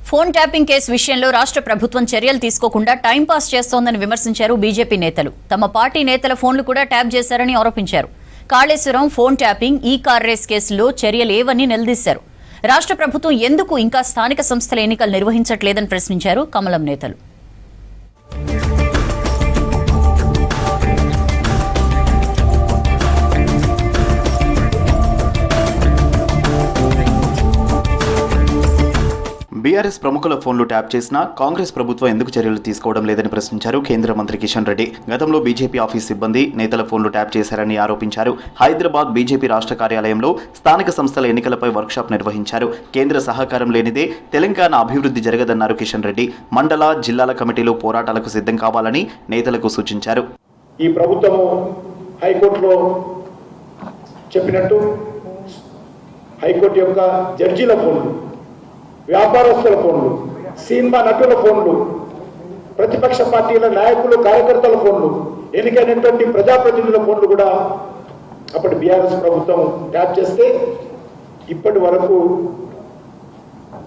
Phone tapping case విషయంలో రాష్ట్ర ప్రభుత్వం చర్యలు తీసుకోకుండా టైంపాస్ చేస్తోందని విమర్శించారు బీజేపీ నేతలు. తమ పార్టీ నేతల ఫోన్లు కూడా ట్యాప్ చేశారని ఆరోపించారు. కాళేశ్వరం, ఫోన్ ట్యాపింగ్, ఈ కార్ రేస్ కేసులో చర్యలేవని నిలదీశారు. రాష్ట్ర ప్రభుత్వం ఎందుకు ఇంకా స్థానిక సంస్థల ఎన్నికలు నిర్వహించట్లేదని ప్రశ్నించారు కమలం నేతలు. బీఆర్ఎస్ ప్రముఖుల ఫోన్లు ట్యాప్ చేసినా కాంగ్రెస్ ప్రభుత్వం ఎందుకు చర్యలు తీసుకోవడం లేదని ప్రశ్నించారు కేంద్ర మంత్రి కిషన్ రెడ్డి. గతంలో బీజేపీ ఆఫీస్ సిబ్బంది నేతల ఫోన్లు ట్యాప్ చేశారని ఆరోపించారు. హైదరాబాద్ బీజేపీ రాష్ట్ర కార్యాలయంలో స్థానిక సంస్థల ఎన్నికలపై వర్క్షాప్ నిర్వహించారు. కేంద్ర సహకారం లేనిదే తెలంగాణ అభివృద్ధి జరగదన్నారు కిషన్ రెడ్డి. మండల, జిల్లాల కమిటీలు పోరాటాలకు సిద్ధం కావాలని నేతలకు సూచించారు. ఈ ప్రభుత్వము హైకోర్టులో చెప్పినట్టు హైకోర్టు యొక్క జడ్జీల ఫోన్లు, వ్యాపారస్తుల ఫోన్లు, సినిమా నటుల ఫోన్లు, ప్రతిపక్ష పార్టీల నాయకులు, కార్యకర్తల ఫోన్లు, ఎన్నికైనటువంటి ప్రజాప్రతినిధుల ఫోన్లు కూడా అప్పటి బీఆర్ఎస్ ప్రభుత్వం ట్యాప్ చేస్తే ఇప్పటి వరకు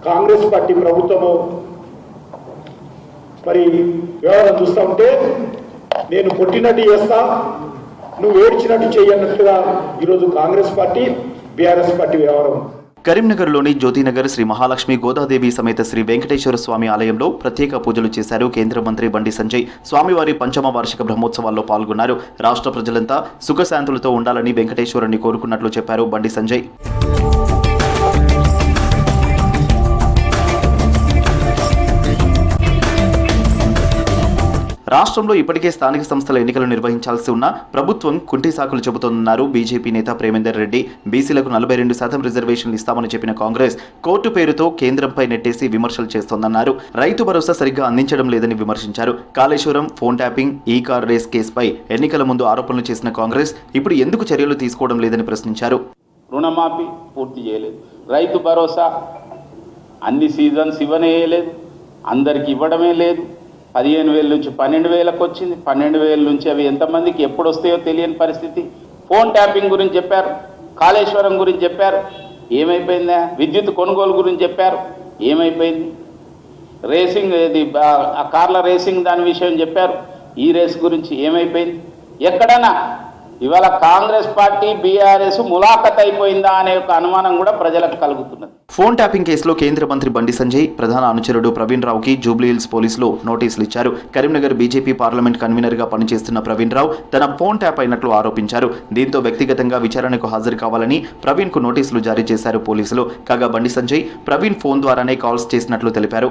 కాంగ్రెస్ పార్టీ ప్రభుత్వము మరి వ్యవహారం చూస్తూ ఉంటే నేను కొట్టినట్టు చేస్తా, నువ్వు ఏడ్చినట్టు చేయన్నట్టుగా ఈరోజు కాంగ్రెస్ పార్టీ, బీఆర్ఎస్ పార్టీ వ్యవహారం. కరీంనగర్లోని జ్యోతినగర్ శ్రీ మహాలక్ష్మి గోదాదేవి సమేత శ్రీ వెంకటేశ్వర స్వామి ఆలయంలో ప్రత్యేక పూజలు చేశారు కేంద్ర మంత్రి బండి సంజయ్. స్వామివారి పంచమ వార్షిక బ్రహ్మోత్సవాల్లో పాల్గొన్నారు. రాష్ట్ర ప్రజలంతా సుఖశాంతులతో ఉండాలని వెంకటేశ్వరుని కోరుకున్నట్లు చెప్పారు బండి సంజయ్. రాష్ట్రంలో ఇప్పటికే స్థానిక సంస్థల ఎన్నికలు నిర్వహించాల్సి ఉన్న ప్రభుత్వం కుంటి సాకులు చెబుతోందన్నారు బీజేపీ నేత ప్రేమేందర్ రెడ్డి. బీసీలకు 42% రిజర్వేషన్లు ఇస్తామని చెప్పిన కాంగ్రెస్ కోర్టు పేరుతో కేంద్రంపై నెట్టేసి విమర్శలు చేస్తోందన్నారు. రైతు భరోసా సరిగ్గా అందించడం లేదని విమర్శించారు. కాళేశ్వరం, ఫోన్ ట్యాపింగ్, ఈ కార్ రేస్ కేసుపై ఎన్నికల ముందు ఆరోపణలు చేసిన కాంగ్రెస్ ఇప్పుడు ఎందుకు చర్యలు తీసుకోవడం లేదని ప్రశ్నించారు. రుణమాఫీ పూర్తి చేయలేదు, రైతు భరోసా అన్ని సీజన్స్ ఇవ్వనేయలేదు, అందరికి ఇవ్వడమే లేదు. 15,000 నుంచి 12,000కు వచ్చింది. 12,000 నుంచి అవి ఎంతమందికి ఎప్పుడు వస్తాయో తెలియని పరిస్థితి. ఫోన్ ట్యాపింగ్ గురించి చెప్పారు, కాళేశ్వరం గురించి చెప్పారు, ఏమైపోయిందా? విద్యుత్ కొనుగోలు గురించి చెప్పారు, ఏమైపోయింది? రేసింగ్, ఇది ఆ కార్ల రేసింగ్ దాని విషయం చెప్పారు, ఈ రేస్ గురించి ఏమైపోయింది? ఎక్కడన్నా ఇవాళ కాంగ్రెస్ పార్టీ, బీఆర్ఎస్ ములాఖత్ అయిపోయిందా అనే ఒక అనుమానం కూడా ప్రజలకు కలుగుతున్నది. ఫోన్ ట్యాపింగ్ కేసులో కేంద్ర మంత్రి బండి సంజయ్, ప్రధాన అనుచరుడు ప్రవీణ్ రావుకి జూబ్లీహిల్స్ పోలీసులు నోటీసులు ఇచ్చారు. కరీంనగర్ బీజేపీ పార్లమెంట్ కన్వీనర్ గా పనిచేస్తున్న ప్రవీణ్ రావు తన ఫోన్ ట్యాప్ అయినట్లు ఆరోపించారు. దీంతో వ్యక్తిగతంగా విచారణకు హాజరు కావాలని ప్రవీణ్ కు నోటీసులు జారీ చేశారు పోలీసులు. కాగా బండి సంజయ్ ప్రవీణ్ ఫోన్ ద్వారానే కాల్స్ చేసినట్లు తెలిపారు.